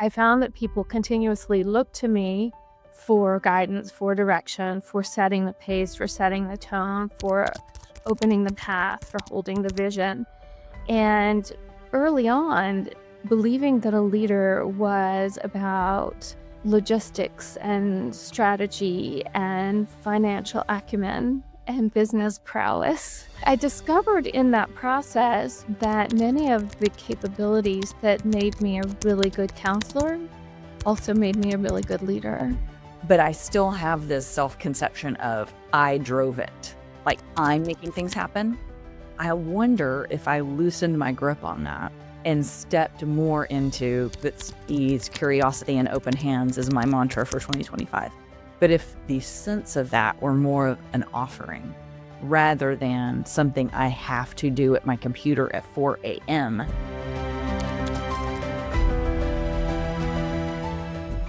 I found that people continuously look to me for guidance, for direction, for setting the pace, for setting the tone, for opening the path, for holding the vision. And early on, believing that a leader was about logistics and strategy and financial acumen and business prowess, I discovered in that process that many of the capabilities that made me a really good counselor also made me a really good leader. But I still have this self-conception of I drove it. Like I'm making things happen. I wonder if I loosened my grip on that and stepped more into that ease, curiosity, and open hands is my mantra for 2025. But if the sense of that were more of an offering rather than something I have to do at my computer at 4 a.m.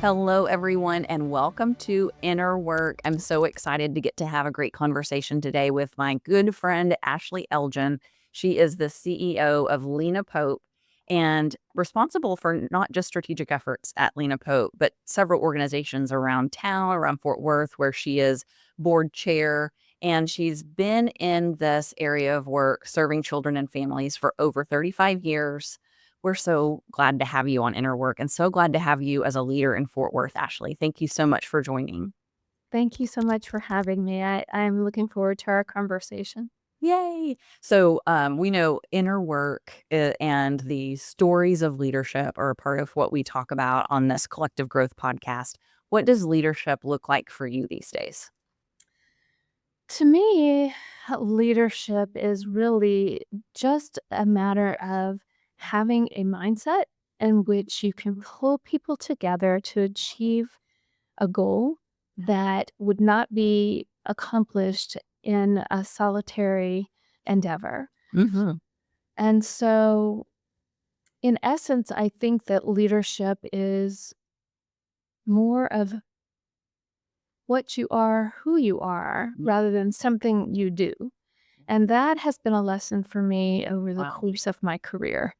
Hello, everyone, and welcome to Inner Work. I'm so excited to get to have a great conversation today with my good friend, Ashley Elgin. She is the CEO of Lena Pope and responsible for not just strategic efforts at Lena Pope, but several organizations around town, around Fort Worth, where she is board chair. And she's been in this area of work serving children and families for over 35 years. We're so glad to have you on Inner Work and so glad to have you as a leader in Fort Worth, Ashley. Thank you so much for joining. Thank you so much for having me. I'm looking forward to our conversation. Yay. So we know Inner Work and the stories of leadership are a part of what we talk about on this Collective Growth podcast. What does leadership look like for you these days? To me, leadership is really just a matter of having a mindset in which you can pull people together to achieve a goal that would not be accomplished in a solitary endeavor. Mm-hmm. And so, in essence, I think that leadership is more of what you are, who you are, rather than something you do. And that has been a lesson for me over the Wow. course of my career.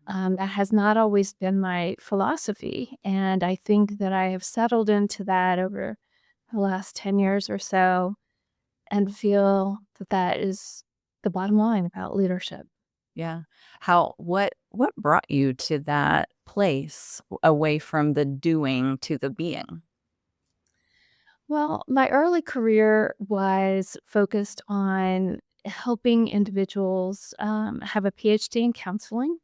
That has not always been my philosophy. And I think that I have settled into that over the last 10 years or so and feel that that is the bottom line about leadership. Yeah. What brought you to that place away from the doing to the being? Well, my early career was focused on helping individuals have a PhD in counseling.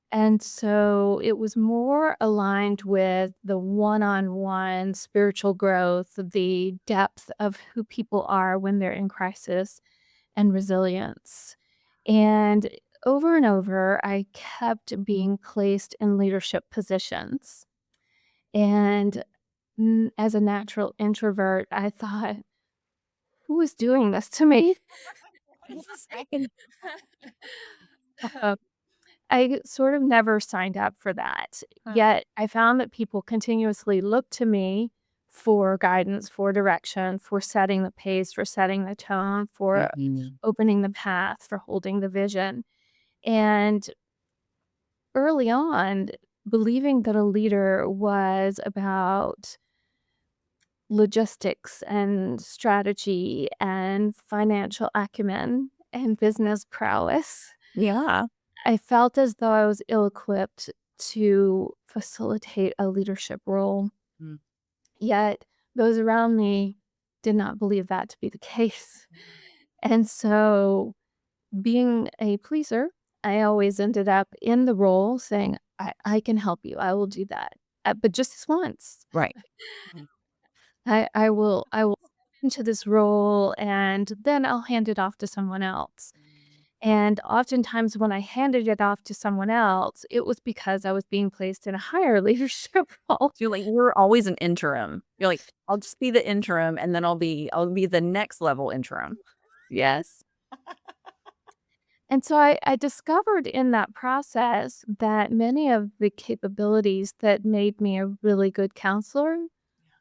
And so it was more aligned with the one-on-one spiritual growth, the depth of who people are when they're in crisis and resilience. And over, I kept being placed in leadership positions. And as a natural introvert, I thought, who is doing this to me? Uh, I sort of never signed up for that. Yet I found that people continuously look to me for guidance, for direction, for setting the pace, for setting the tone, for Mhm. opening the path, for holding the vision. And early on, believing that a leader was about logistics and strategy and financial acumen and business prowess, Yeah. I felt as though I was ill-equipped to facilitate a leadership role. Mm. Yet those around me did not believe that to be the case. And so, being a pleaser, I always ended up in the role saying, I can help you. I will do that. But just this once. Right. Mhm. I will step into this role and then I'll hand it off to someone else. And oftentimes when I handed it off to someone else, it was because I was being placed in a higher leadership role. So you're like, we're always an interim. You're like, I'll just be the interim and then I'll be the next level interim. Yes. And so I discovered in that process that many of the capabilities that made me a really good counselor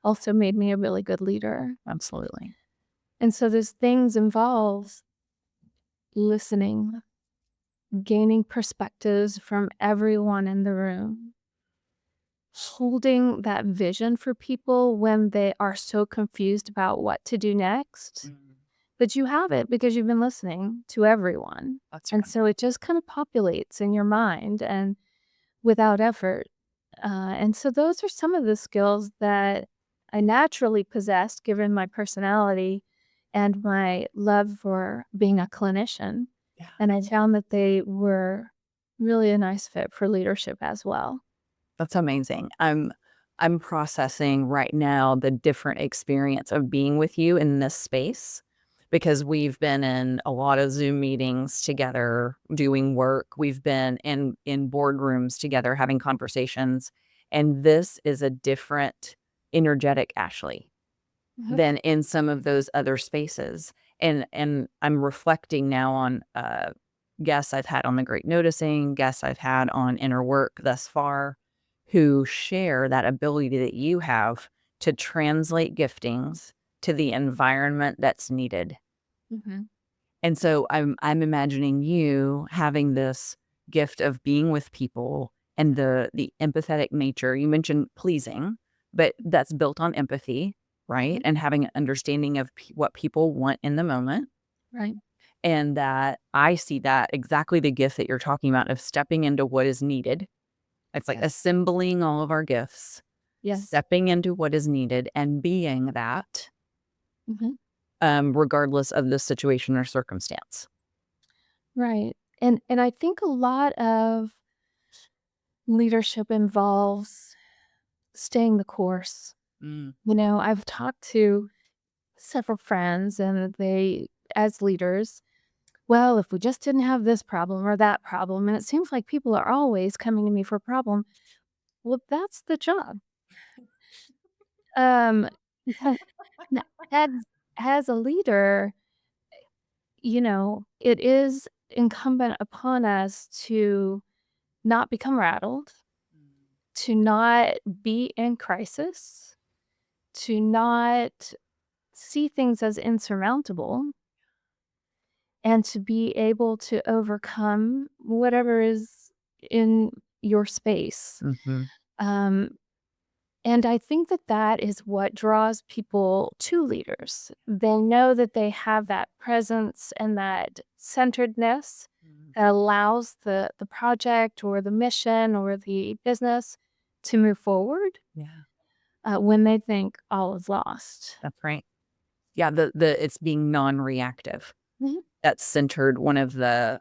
also made me a really good leader. Absolutely. And so those things involve listening, gaining perspectives from everyone in the room, holding that vision for people when they are so confused about what to do next. Mm, But you have it because you've been listening to everyone. that's And right. so it just kind of populates in your mind and without effort. And so those are some of the skills that I naturally possessed given my personality and my love for being a clinician. Yeah. And I found that they were really a nice fit for leadership as well. That's amazing. I'm processing right now the different experience of being with you in this space because we've been in a lot of Zoom meetings together doing work. We've been in boardrooms together having conversations, and this is a different energetic Ashley Mhm. than in some of those other spaces. And I'm reflecting now on guests I've had on the Great Noticing, guests I've had on Inner Work thus far, who share that ability that you have to translate giftings to the environment that's needed. Mhm. And so I'm imagining you having this gift of being with people and the empathetic nature. You mentioned pleasing, but that's built on empathy, right? Mhm. And having an understanding of what people want in the moment. Right. And that I see that exactly the gift that you're talking about of stepping into what is needed. It's like Yes. assembling all of our gifts, Yes. stepping into what is needed and being that, Mhm. regardless of the situation or circumstance. Right. And I think a lot of leadership involves staying the course. Mm, I've talked to several friends and they as leaders, well, if we just didn't have this problem or that problem, and it seems like people are always coming to me for a problem. Well, that's the job. Um, because n- as as a leader, it is incumbent upon us to not become rattled, to not be in crisis, to not see things as insurmountable, and to be able to overcome whatever is in your space. mhm. Um, and I think that that is what draws people to leaders. They know that they have that presence and that centeredness Mm. that allows the project or the mission or the business to move forward Yeah, when they think all is lost. that's right. Yeah, the it's being non-reactive. Mhm. That's centered one of the,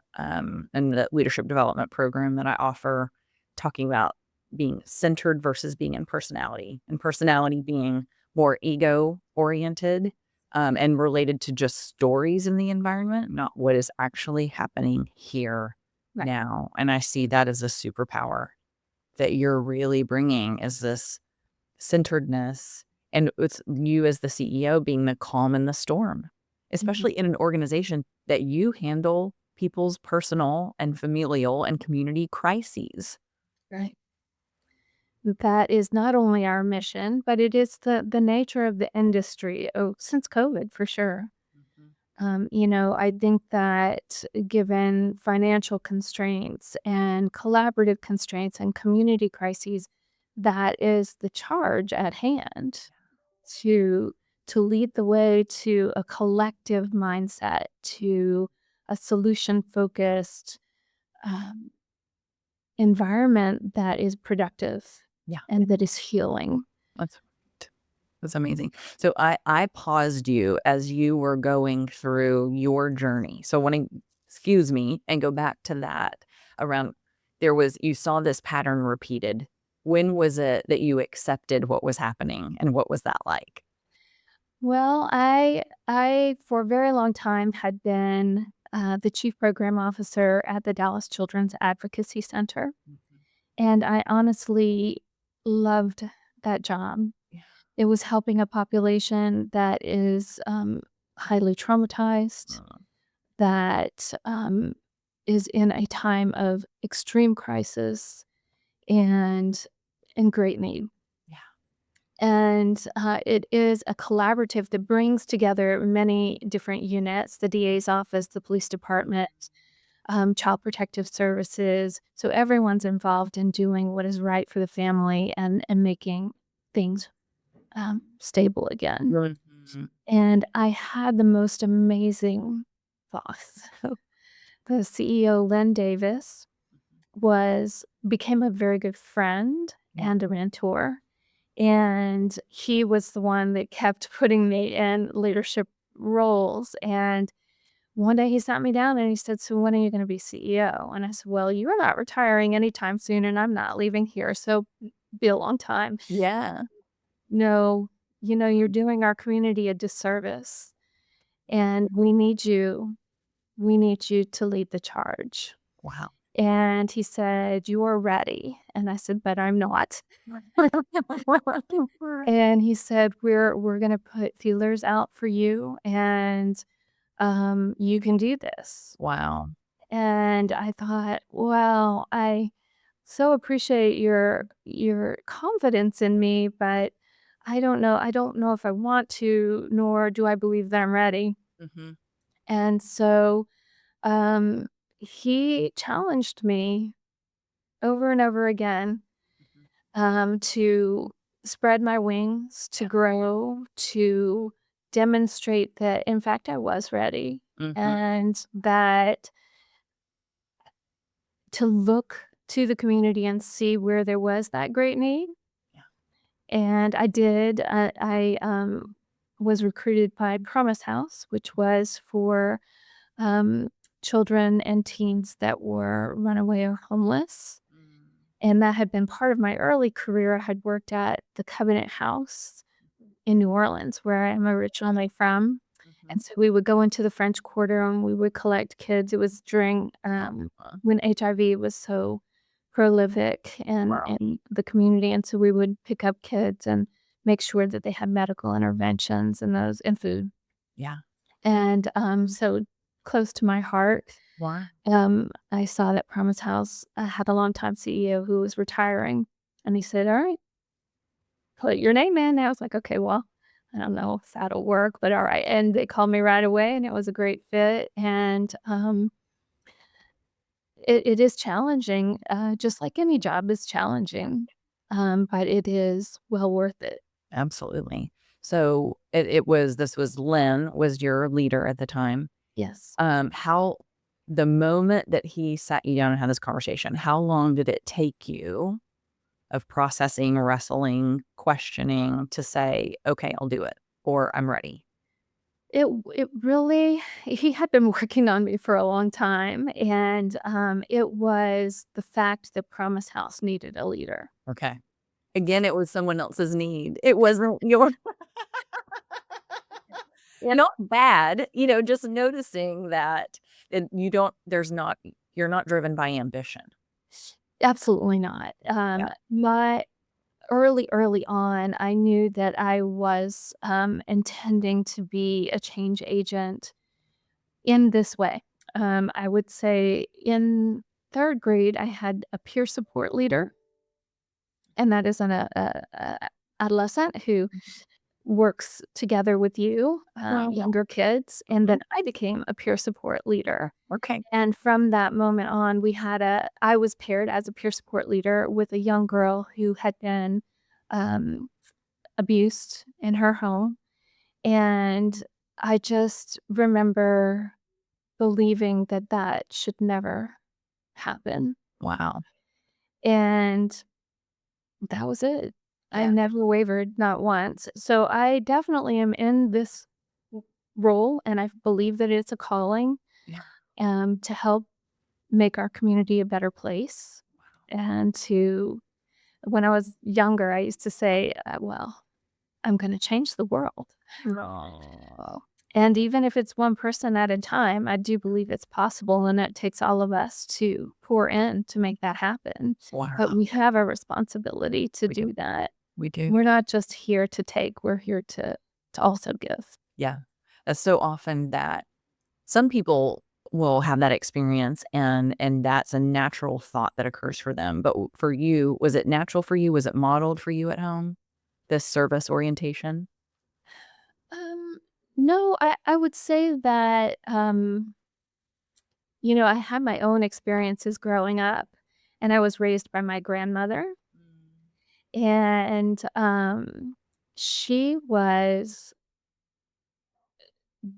in the leadership development program that I offer, talking about being centered versus being in personality, and personality being more ego-oriented, and related to just stories in the environment, not what is actually happening here Right. now, and I see that as a superpower that you're really bringing is this centeredness, and it's you as the CEO being the calm in the storm, Mhm. especially in an organization that you handle people's personal and familial and community crises. Right. That is not only our mission, but it is the nature of the industry, since COVID for sure. Mhm. I think that given financial constraints and collaborative constraints and community crises, that is the charge at hand to to lead the way to a collective mindset, to a solution focused environment that is productive Yeah, and that is healing. that's that's amazing. So I paused you as you were going through your journey. So when I excuse me and go back to that around there was you saw this pattern repeated. When was it that you accepted what was happening and what was that like? Well, I for a very long time had been the chief program officer at the Dallas Children's Advocacy Center, Mhm. and I honestly loved that job. Yeah. It was helping a population that is highly traumatized, Uh, that is in a time of extreme crisis and in great need. yeah. And it is a collaborative that brings together many different units, the DA's office, the police department, child protective services. So everyone's involved in doing what is right for the family and making things stable again. Mhm. And I had the most amazing boss. The CEO, Len Davis, became a very good friend Yeah. and a mentor. And he was the one that kept putting me in leadership roles. And one day he sat me down and he said, "So when are you going to be CEO?" And I said, "Well, you're not retiring anytime soon, and I'm not leaving here. So be a long time. Yeah. No, you're doing our community a disservice. And we need you. We need you to lead the charge." Wow. And he said, "You're ready." And I said, "But I'm not." And he said, "We're gonna put feelers out for you, and, you can do this." Wow. And I thought, "Well, I so appreciate your confidence in me, but I don't know if I want to, nor do I believe that I'm ready." Mhm. And so, um, he challenged me over and over again, Mhm. to spread my wings, to Yeah. grow, to demonstrate that, in fact, I was ready, Mhm. and that to look to the community and see where there was that great need. Yeah. And I did. I was recruited by Promise House, which was for um, children and teens that were runaway or homeless. Mm. And that had been part of my early career. I had worked at the Covenant House in New Orleans, where I'm originally from. Mhm. And so we would go into the French Quarter and we would collect kids. It was during when HIV was so prolific Wow. in the community. And so we would pick up kids and make sure that they had medical interventions and food. Yeah. And so close to my heart. Wow. I saw that Promise House had a longtime CEO who was retiring, and he said, "All right, put your name in." And I was like, "Okay, well, I don't know if that'll work, but all right." And they called me right away, and it was a great fit. And it is challenging, just like any job is challenging, but it is well worth it. Absolutely. So it was this was Len was your leader at the time. Yes. How the moment that he sat you down and had this conversation, how long did it take you of processing, wrestling, questioning to say, "Okay, I'll do it," or "I'm ready"? It really he had been working on me for a long time, and, it was the fact that Promise House needed a leader. Okay. Again, it was someone else's need. It wasn't your Yep. not bad, just noticing that you don't there's not you're not driven by ambition. Absolutely not. Yeah. My early on, I knew that I was, intending to be a change agent in this way. I would say in 3rd grade, I had a peer support leader, and that is a adolescent who works together with you, Wow. younger kids, and Mhm. then I became a peer support leader. Okay. And from that moment on, I was paired as a peer support leader with a young girl who had been, um, abused in her home, and I just remember believing that that should never happen, Wow. and that was it. I Yeah. never wavered, not once. So I definitely am in this role, and I believe that it's a calling, Yeah. to help make our community a better place, and to when I was younger, I used to say, "Well, I'm gonna change the world." No. And even if it's one person at a time, I do believe it's possible, and it takes all of us to pour in to make that happen. But Wow. we have a responsibility to We do. do that. We do. We're not just here to take, we're here to also give. Yeah. That's so often that some people will have that experience and that's a natural thought that occurs for them. But for you, was it natural for you? Was it modeled for you at home? This service orientation? Um, no, I would say that, I had my own experiences growing up, and I was raised by my grandmother, and, she was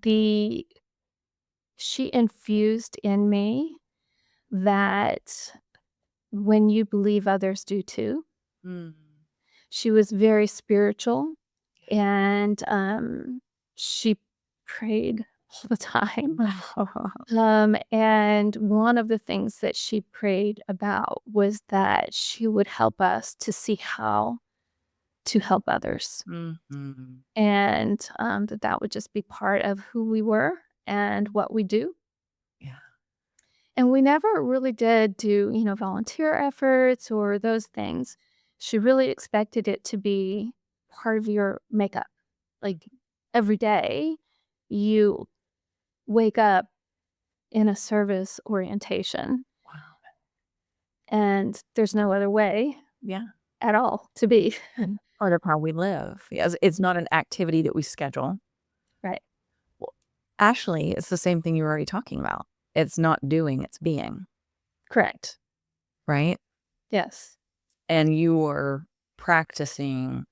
the she infused in me that when you believe, others do too. Mm. She was very spiritual, and, she prayed all the time. And one of the things that she prayed about was that she would help us to see how to help others, Mhm. and, that would just be part of who we were and what we do. Yeah. And we never really did do, volunteer efforts or those things. She really expected it to be part of your makeup. Like, every day, you wake up in a service orientation, Wow. and there's no other way Yeah. at all to be. Part of how we live. Yes, it's not an activity that we schedule. Right. Well, Ashley, it's the same thing you were already talking about. It's not doing, it's being, Correct. right? Yes. And you were practicing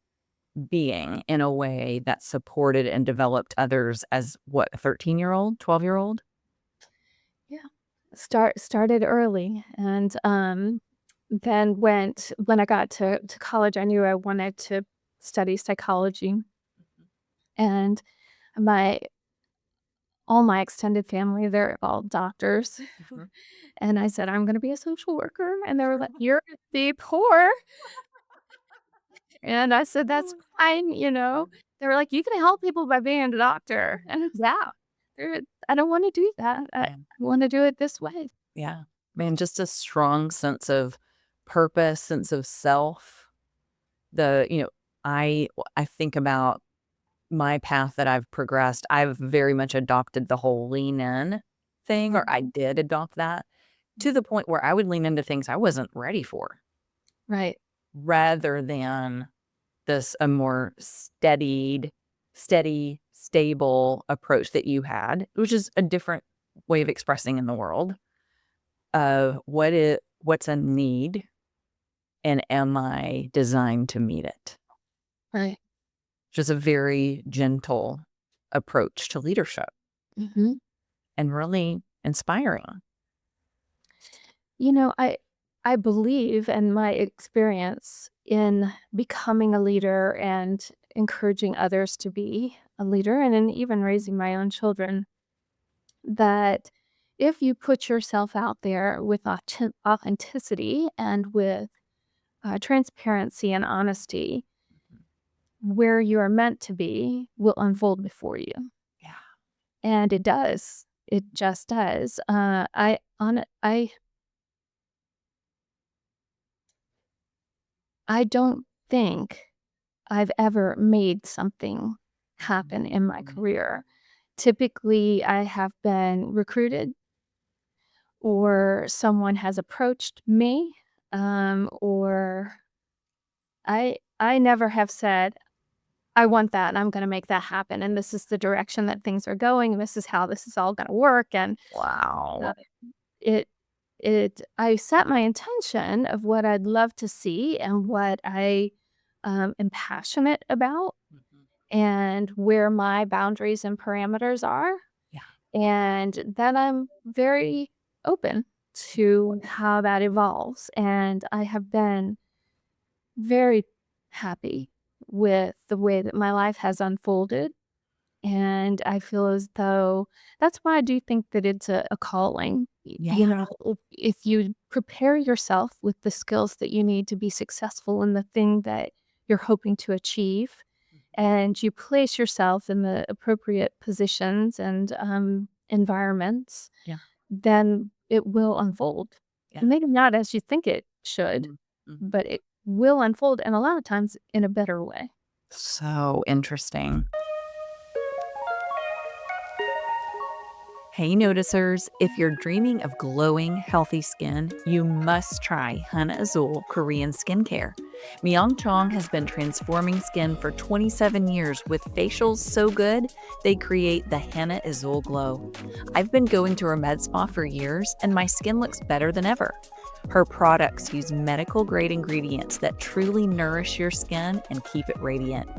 being in a way that supported and developed others as what, a 13-year-old, 12-year-old? Yeah. Started early, and, then went when I got to college, I knew I wanted to study psychology, and my all my extended family, they're all doctors, Mhm. and I said, "I'm gonna be a social worker," and they were like, "You're gonna be poor," and I said, "That's Oh fine." They were like, "You can help people by being a doctor," and I was, "Yeah, I don't wanna do that. I man. wanna do it this way." Yeah. Man, just a strong sense of purpose, sense of self. The, you know, I think about my path that I've progressed. I've very much adopted the whole lean in thing, or I did adopt that to the point where I would lean into things I wasn't ready for Right. rather than a more steady, stable approach that you had, which is a different way of expressing in the world of what's a need and am I designed to meet it? Right. Just a very gentle approach to leadership Mhm. and really inspiring. I believe in my experience in becoming a leader and encouraging others to be a leader and in even raising my own children, that if you put yourself out there with authenticity and with transparency and honesty, where you are meant to be will unfold before you. Yeah. And it does. It just does. I don't think I've ever made something happen in my Mhm. career. Typically, I have been recruited or someone has approached me, or I never have said, "I want that, and I'm gonna make that happen, and this is the direction that things are going, and this is how this is all gonna work," and, uh, Wow. it I set my intention of what I'd love to see and what I, am passionate about Mhm. and where my boundaries and parameters are, Yeah. and then I'm very open to how that evolves, and I have been very happy with the way that my life has unfolded, and I feel as though that's why I do think that it's a calling. Yeah. If you prepare yourself with the skills that you need to be successful in the thing that you're hoping to achieve, Mhm. and you place yourself in the appropriate positions and environments, Yeah. then it will unfold. Yeah. Maybe not as you think it should, Mhm. Mhm. but it will unfold, and a lot of times in a better way. So interesting. Hey, noticers, if you're dreaming of glowing, healthy skin, you must try Hana Azul Korean skincare. Myung Chong has been transforming skin for 27 years with facials so good they create the Hana Azul glow. I've been going to her med spa for years and my skin looks better than ever. Her products use medical grade ingredients that truly nourish your skin and keep it radiant.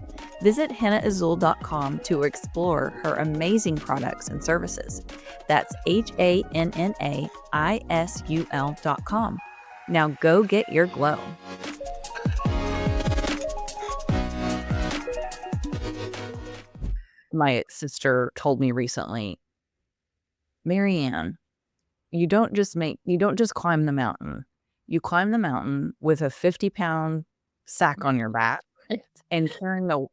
Visit hennaazul.com to explore her amazing products and services. That's HANNAISUL.com. Now go get your glow. My sister told me recently, Marianne, you don't just climb the mountain. You climb the mountain with a 50-pound sack on your back and carrying a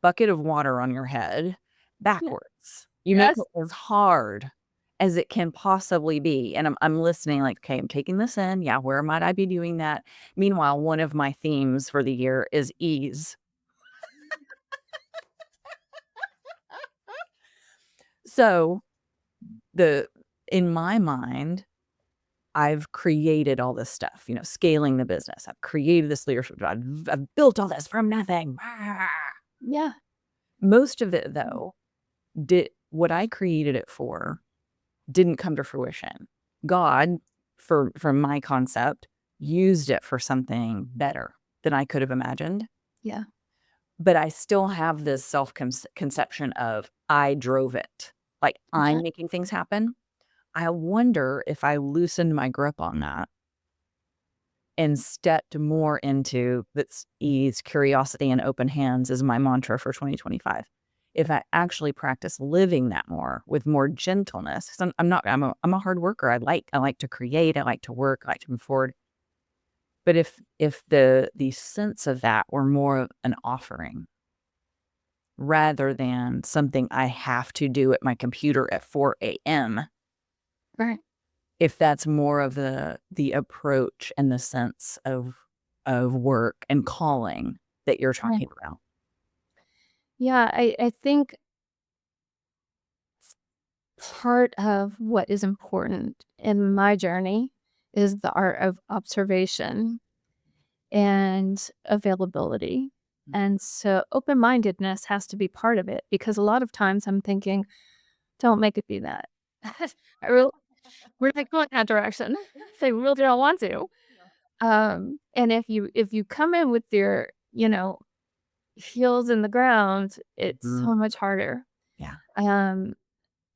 bucket of water on your head backwards. You make Yes. it as hard as it can possibly be. And I'm listening like, okay, I'm taking this in. Yeah, where might I be doing that? Meanwhile, one of my themes for the year is ease. So in my mind, I've created all this stuff, scaling the business. I've created this leadership. I've built all this from nothing. Yeah. Most of it, though, did what I created it for didn't come to fruition. God, from my concept, used it for something better than I could have imagined. Yeah. But I still have this self-conception of I drove it. Like I'm making things happen. I wonder if I loosened my grip on that and stepped more into this ease, curiosity, and open hands is my mantra for 2025. If I actually practice living that more with more gentleness, 'cause I'm a hard worker. I like to create, I like to work, I like to move forward. But if the sense of that were more of an offering rather than something I have to do at my computer at 4 a.m., Right. if that's more of the approach and the sense of work and calling that you're Right. talking about. Yeah. I think part of what is important in my journey is the art of observation and availability. And so open mindedness has to be part of it because a lot of times I'm thinking, don't make it be that. I really, we're not going that direction. They really don't want to. And if you come in with your, heels in the ground, it's Mhm. so much harder. Yeah. Um,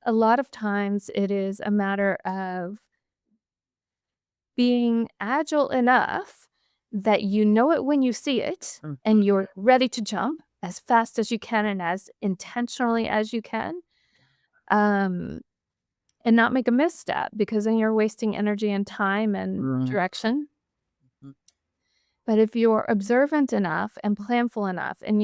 a lot of times it is a matter of being agile enough that you know it when you see it Mm. and you're ready to jump as fast as you can and as intentionally as you can. Um, and not make a misstep because then you're wasting energy and time and Mhm. direction. But if you're observant enough and planful enough, and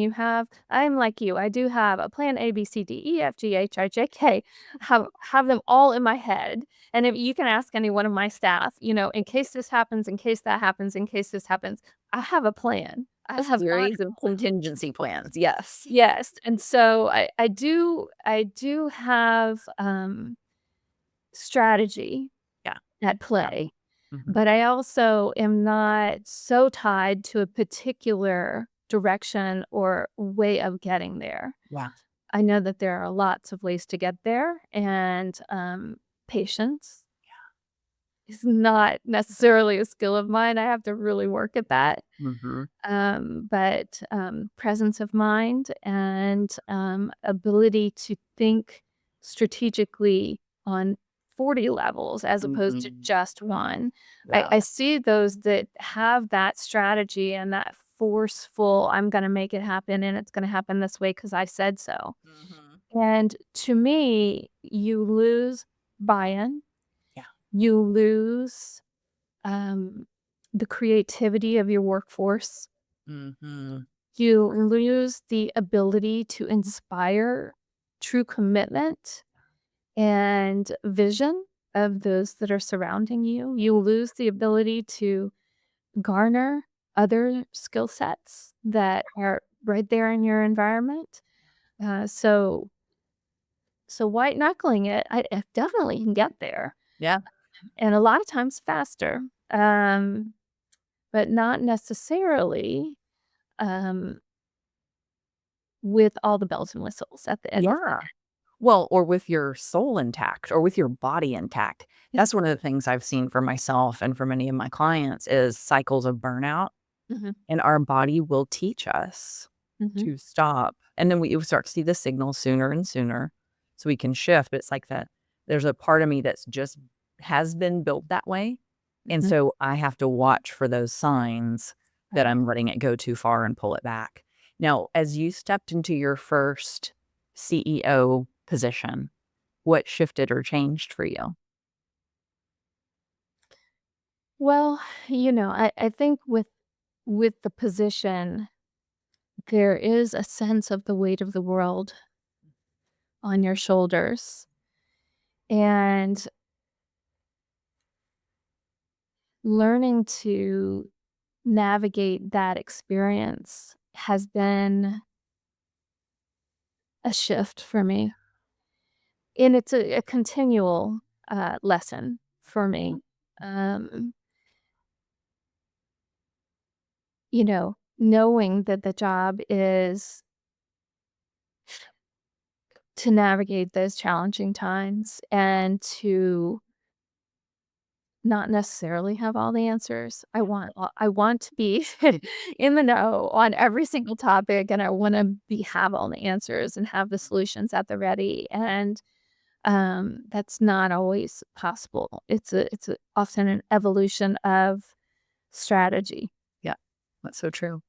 I'm like you, I do have a plan A, B, C, D, E, F, G, H, I, J, K, have them all in my head. And if you can ask any one of my staff, in case this happens, in case that happens, in case this happens, I have a plan. I A have got series of contingency plans. Yes. yes. And so I do have strategy Yeah. at Yeah. play. Mhm. But I also am not so tied to a particular direction or way of getting there. Yeah. I know that there are lots of ways to get there, and, patience is not necessarily a skill of mine. I have to really work at that. Mhm. But presence of mind and, ability to think strategically on 40 levels as opposed to Mhm. just one. I Yeah. I see those that have that strategy and that forceful, "I'm gonna make it happen, and it's gonna happen this way because I said so." Mhm. And to me, you lose buy-in, Yeah. you lose, um, the creativity of your workforce. Mhm. You lose the ability to inspire true commitment and vision of those that are surrounding you. You lose the ability to garner other skill sets that are right there in your environment. So So white knuckling it, I definitely can get there, Yeah. and a lot of times faster, um, but not necessarily, um, with all the bells and whistles at the end of Yeah. Well, or with your soul intact or with your body intact. it. That's one of the things I've seen for myself and for many of my clients is cycles of burnout, Mhm, and our body will teach us mhm, to stop. And then we start to see the signals sooner and sooner so we can shift. But it's like that there's a part of me that's just has been built that way. And mhm, so I have to watch for those signs that right. I'm letting it go too far and pull it back. Now, as you stepped into your first CEO position, what shifted or changed for you? Well, I think with the position, there is a sense of the weight of the world on your shoulders, and learning to navigate that experience has been a shift for me, and it's a continual, lesson for me. Um, knowing that the job is to navigate those challenging times and to not necessarily have all the answers. I want to be in the know on every single topic, and I wanna be have all the answers and have the solutions at the ready, and, that's not always possible. It's often an evolution of strategy, Yeah, that's so true.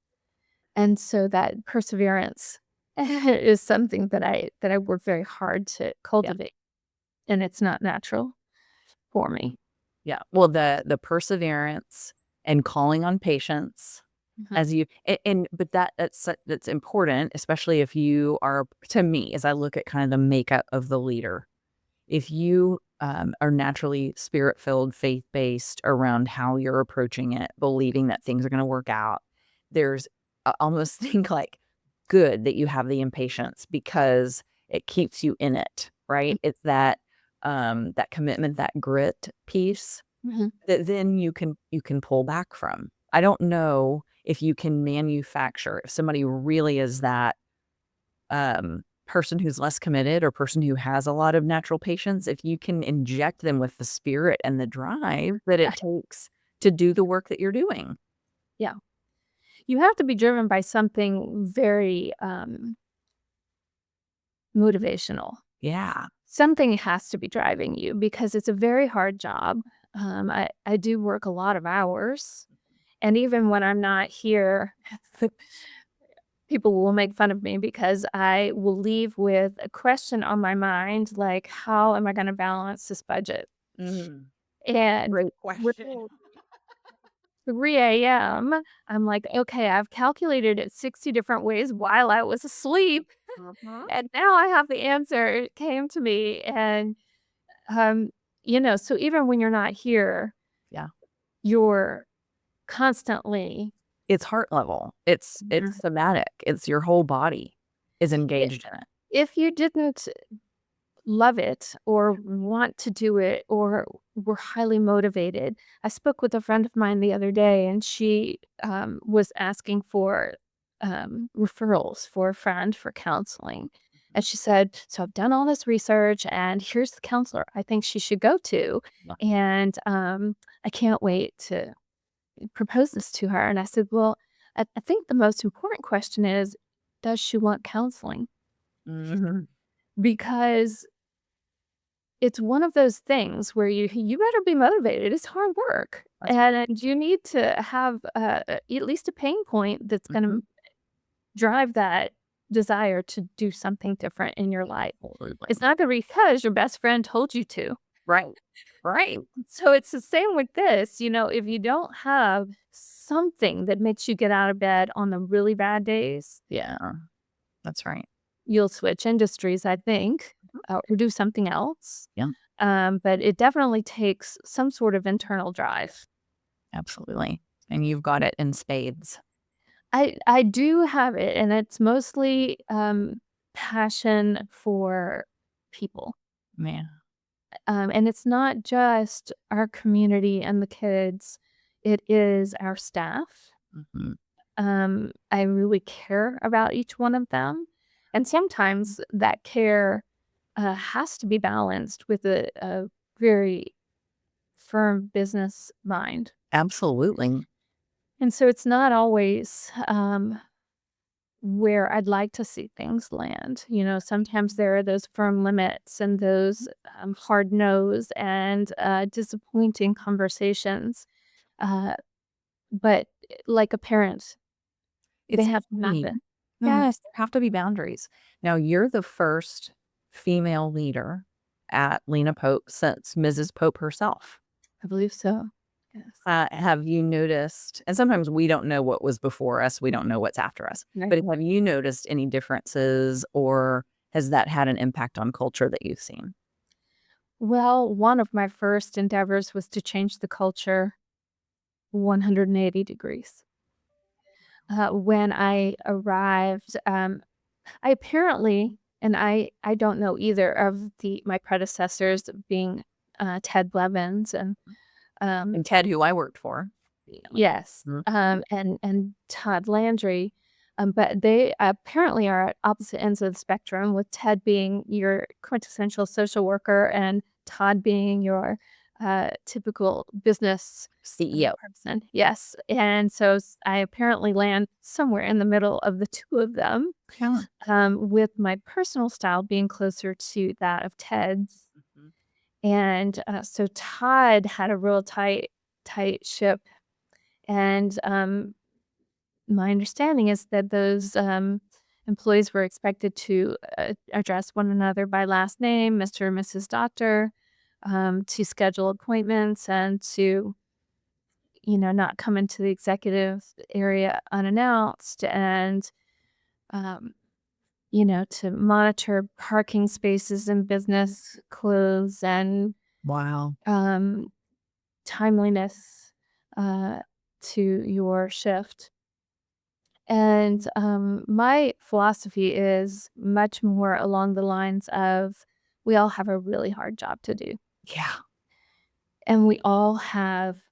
and so that perseverance is something that I work very hard to Yeah. cultivate, and it's not natural for me. Yeah. Well, the perseverance and calling on patience Mhm. as you and but that's important, especially if you are to me, as I look at kind of the makeup of the leader. If you are naturally spirit filled, faith based around how you're approaching it, believing that things are going to work out, there's I almost think like good that you have the impatience because it keeps you in it, right? It's that commitment, that grit piece Mhm. that then you can pull back from. I don't know if you can manufacture if somebody really is that person who's less committed or person who has a lot of natural patience, if you can inject them with the spirit and the drive that it takes to do the work that you're doing. Yeah. You have to be driven by something very, motivational. Yeah. Something has to be driving you because it's a very hard job. I do work a lot of hours, and even when I'm not here, people will make fun of me because I will leave with a question on my mind, like, "How am I gonna balance this budget?" Mm, And great with question. 3 a.m., I'm like, "Okay, I've calculated it 60 different ways while I was asleep, Mhm. and now I have the answer." It came to me, and, um, so even when you're not here, Yeah. you're constantly It's heart level. It's Mhm. somatic. It's your whole body is I engaged in it. if you didn't love it or want to do it or were highly motivated. I spoke with a friend of mine the other day, and she was asking for referrals for a friend for counseling. And she said, "So I've done all this research, and here's the counselor I think she should go to. Yeah. And I can't wait to propose this to her." And I said, "Well, I think the most important question is, does she want counseling? Mhm. Because it's one of those things where you better be motivated, it's hard work, That's and you need to have, at least a pain point that's mhm. gonna drive that desire to do something different in your life. It's Absolutely. not gonna be because your best friend told you to. Right. Right. So it's the same with this, if you don't have something that makes you get out of bed on the really bad days, Yeah. That's right. you'll switch industries, I think, Mhm. or do something else. Yeah. But it definitely takes some sort of internal drive. Absolutely. And you've got it in spades. I do have it, and it's mostly, passion for people. Man. And it's not just our community and the kids, it is our staff. Mhm. I really care about each one of them. And sometimes that care has to be balanced with a very firm business mind. Absolutely. And so it's not always where I'd like to see things land. Sometimes there are those firm limits and those hard no's and disappointing conversations. Uh, but like a parent, It they seems have to to me happen. Mhm. yes, there have to be boundaries. Now, you're the first female leader at Lena Pope since Mrs. Pope herself. I believe so. Yes. Have you noticed and sometimes we don't know what was before us, we don't know what's after us, Right. but have you noticed any differences, or has that had an impact on culture that you've seen? Well, one of my first endeavors was to change the culture 180 degrees. When I arrived, I apparently, and I don't know either of my predecessors being Ted Blevins and um, And Ted, who I worked for. yes, Mhm. and Todd Landry, but they apparently are at opposite ends of the spectrum, with Ted being your quintessential social worker and Todd being your typical business CEO. person. Yes, and so I apparently land somewhere in the middle of the two of them, Yeah. with my personal style being closer to that of Ted's. Mhm. And so Todd had a real tight ship, and my understanding is that those employees were expected to address one another by last name, Mr. and Mrs. Doctor, to schedule appointments and to, not come into the executive area unannounced, and, um, to monitor parking spaces and business clothes and Wow. um, timeliness uh, to your shift. And my philosophy is much more along the lines of we all have a really hard job to do, Yeah. and we all have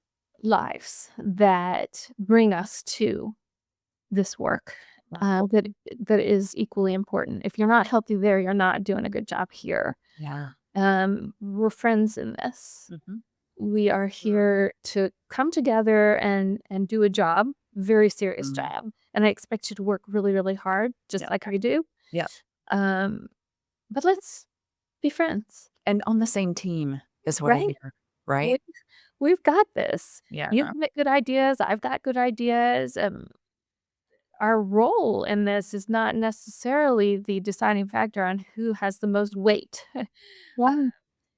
lives that bring us to this work that is equally important. If you're not healthy there, you're not doing a good job here. Yeah. We're friends in this. Mhm. We are here to come together and do a job, very serious Mm. job, and I expect you to work really, really hard just Yeah. like I do. Yeah. Um, but let's be friends, And on the same team is what I right? hear, We right? we've got this. Yeah. You've got good ideas, I've got good ideas. Our role in this is not necessarily the deciding factor on who has the most weight. Yeah.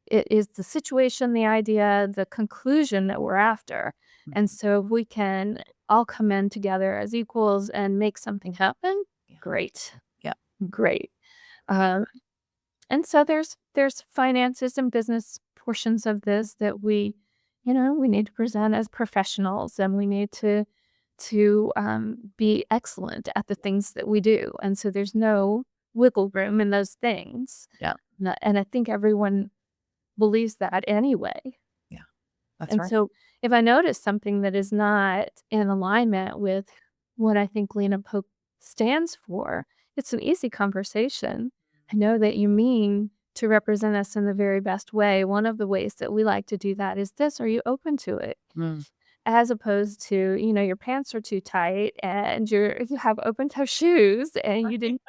It is the situation, the idea, the conclusion that we're after. And Mhm. so if we can all come in together as equals and make something happen, Yeah. great, Yeah. great. Um, and so there's finances and business portions of this that we need to present as professionals, and we need to be excellent at the things that we do. And so there's no wiggle room in those things. Yeah. And I think everyone believes that anyway. Yeah. That's And right. so if I notice something that is not in alignment with what I think Lena Pope stands for, it's an easy conversation. I know that you mean to represent us in the very best way. One of the ways that we like to do that is this: are you open to it? Mm. As opposed to, your pants are too tight and you have open toe shoes and you didn't,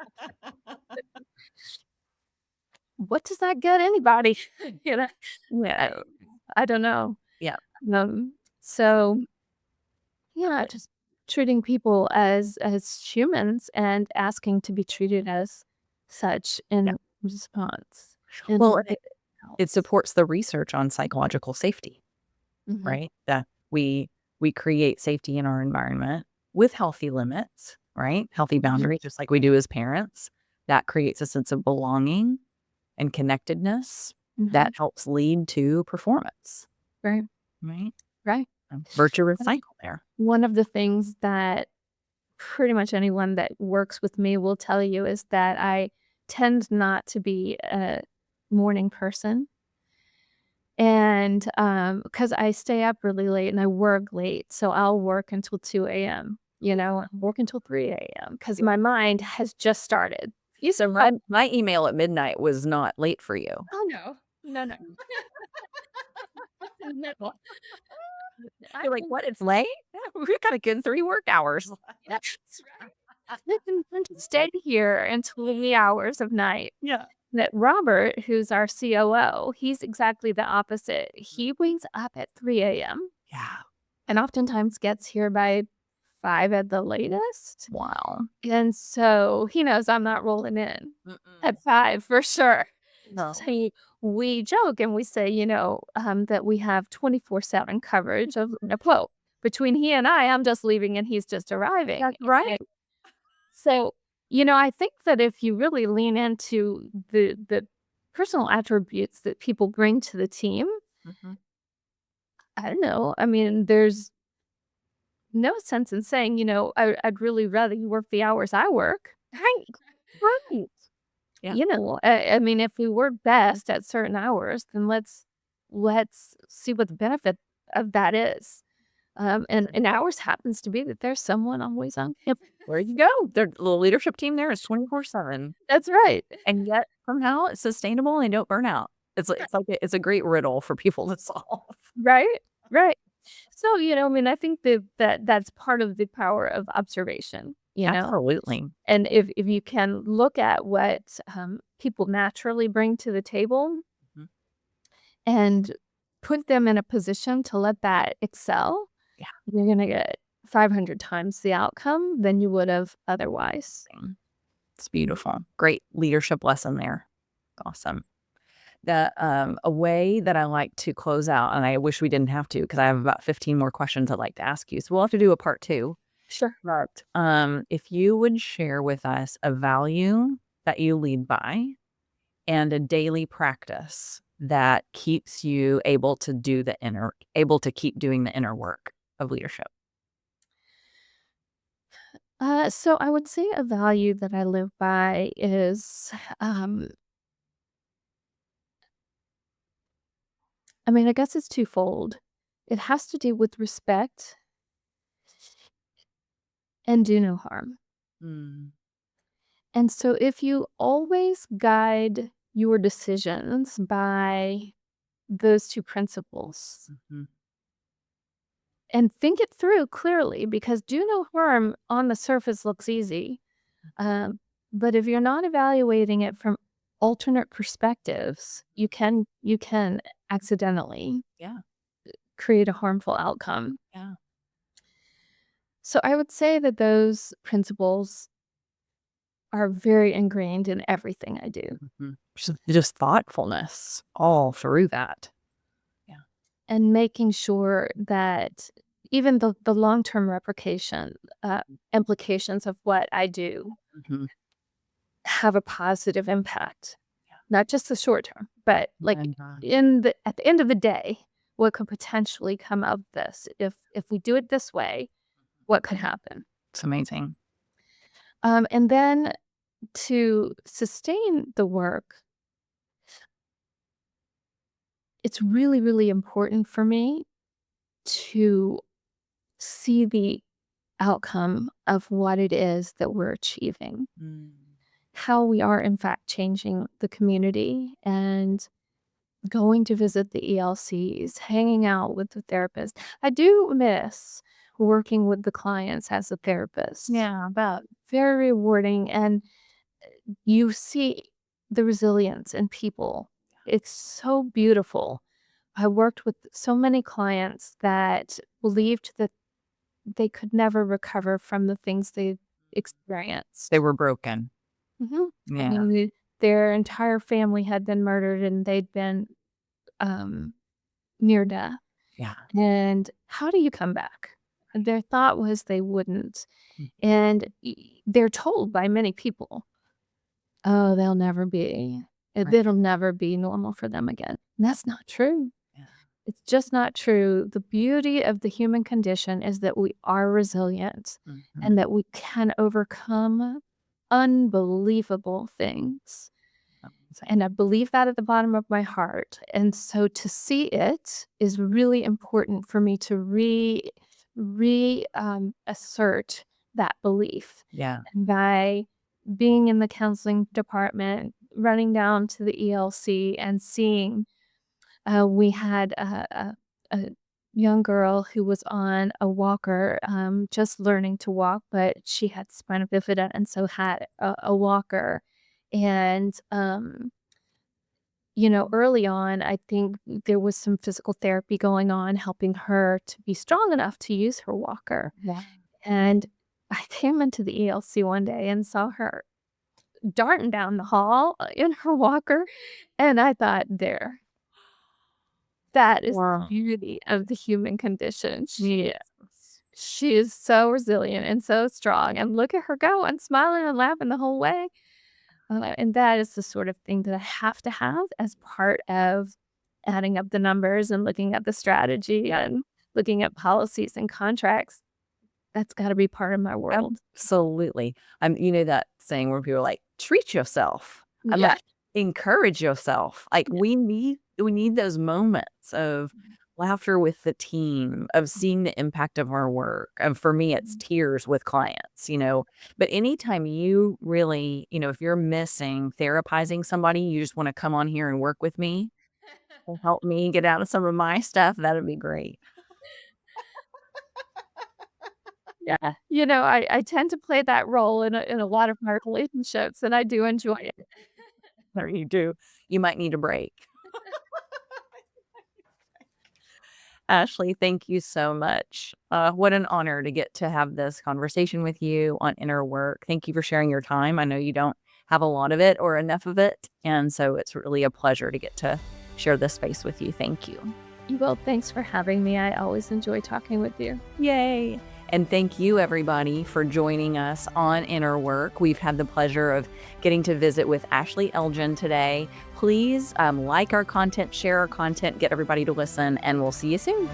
what does that get anybody? you know? Yeah, Right. I don't know. Yeah. So yeah, just treating people as humans and asking to be treated as such Yeah. in response in the Well, way and that it helps. supports the research on psychological safety, Mhm, right? That we create safety in our environment with healthy limits, right? Healthy mhm, boundaries, just like we do as parents. That creates a sense of belonging and connectedness that mhm. helps lead to performance, Right, right? right. Virtue Right. recycle there. One of the things that pretty much anyone that works with me will tell you is that I tend not to be morning person. And, because I stay up really late and I work late, so I'll work until 2 a.m., work until 3 a.m. Because my mind has just started. So my email at midnight was not late for you. Oh, no. No, no. No. I You're like, "What? It's late? Yeah, we got a good 3 work hours." That's right. I can stay here until the wee hours of night. Yeah. That Robert, who's our COO, he's exactly the opposite. He wakes up at 3 a.m. Yeah. and oftentimes gets here by 5 at the latest. Wow. And so he knows I'm not rolling in Mm-mm. at 5 for sure. No. So we joke and we say, that we have 24/7 coverage of Lena Pope. Between he and I'm just leaving and he's just arriving. That's right. So, I think that if you really lean into the personal attributes that people bring to the team, Mhm. I don't know. I mean, there's no sense in saying, I'd really rather you work the hours I work. Right. Right. Yeah. I mean, if we work best at certain hours, then let's see what the benefit of that is. And ours happens to be that there's someone always on. Yep, There you go. The leadership team there is 24/7, that's right. and yet somehow it's sustainable and they don't burn out. It's a great riddle for people to solve. Right, right. So, I mean, I think that's part of the power of observation. Absolutely. And if you can look at what, people naturally bring to the table Mhm. and put them in a position to let that excel, Yeah. you're gonna get 500 times the outcome than you would have otherwise. It's beautiful. Great leadership lesson there. Awesome. A way that I like to close out, and I wish we didn't have to because I have about 15 more questions I'd like to ask you. So we'll have to do a part 2. Sure. But, if you would share with us a value that you lead by and a daily practice that keeps you able to keep doing the inner work of leadership. So I would say a value that I live by is, um, I mean, I guess it's twofold. It has to do with respect and do no harm. Mm, And so if you always guide your decisions by those two principles mhm, and think it through clearly, because do no harm on the surface looks easy. Um, but if you're not evaluating it from alternate perspectives, you can accidentally yeah, create a harmful outcome. yeah, So I would say that those principles are very ingrained in everything I do. mhm. Just thoughtfulness all through that. Yeah. And making sure that even the long-term replication implications of what I do Mhm. have a positive impact, not just the short term, but, like, And, at the end of the day, what could potentially come of this? If we do it this way, what could happen? it's amazing. And then to sustain the work, it's really, really important for me to see the outcome of what it is that we're achieving, Mm, how we are, in fact, changing the community and going to visit the ELCs, hanging out with the therapist. I do miss working with the clients as a therapist. yeah, but Very rewarding, and you see the resilience in people. It's so beautiful. I worked with so many clients that believed that they could never recover from the things they they experienced. were broken. Mhm. I Yeah, mean, their entire family had been murdered and they'd been, um, near death. yeah. And how do you come back? And their thought was they wouldn't. Mm, And they're told by many people, oh, they'll never be, right, it'll never be normal for them again. And that's not true. yeah, It's just not true. The beauty of the human condition is that we are resilient mhm. and that we can overcome unbelievable things. And I believe that at the bottom of my heart. And so to see it is really important for me to assert that belief. Yeah. And by being in the counseling department, running down to the ELC and seeing, we had a young girl who was on a walker, just learning to walk, but she had spina bifida and so had a walker. And, early on, I think there was some physical therapy going on, helping her to be strong enough to use her walker. Yeah. And I came into the ELC one day and saw her darting down the hall in her walker. And I thought, there, that is the Wow. beauty of the human condition. Yes. She is so resilient and so strong. And look at her go and smiling and laughing the whole way. And that is the sort of thing that I have to have as part of adding up the numbers and looking at the strategy and looking at policies and contracts. That's gotta be part of my world. Absolutely. You know that saying where people are like, "Treat yourself." I'm Yeah. like, "Encourage yourself." Like, we need those moments of laughter with the team, of seeing the impact of our work, and for me, it's tears with clients, but anytime you really if you're missing therapizing somebody, you just wanna come on here and work with me and help me get out of some of my stuff, that'd be great. Yeah. I tend to play that role in a lot of my relationships, and I do enjoy it. Or you do. You might need a break. Ashley, thank you so much. What an honor to get to have this conversation with you on inner work. Thank you for sharing your time. I know you don't have a lot of it or enough of it. And so it's really a pleasure to get to share this space with you. Thank you. Well, thanks for having me. I always enjoy talking with you. Yay. And thank you, everybody, for joining us on Inner Work. We've had the pleasure of getting to visit with Ashley Elgin today. Please like our content, share our content, get everybody to listen, and we'll see you soon.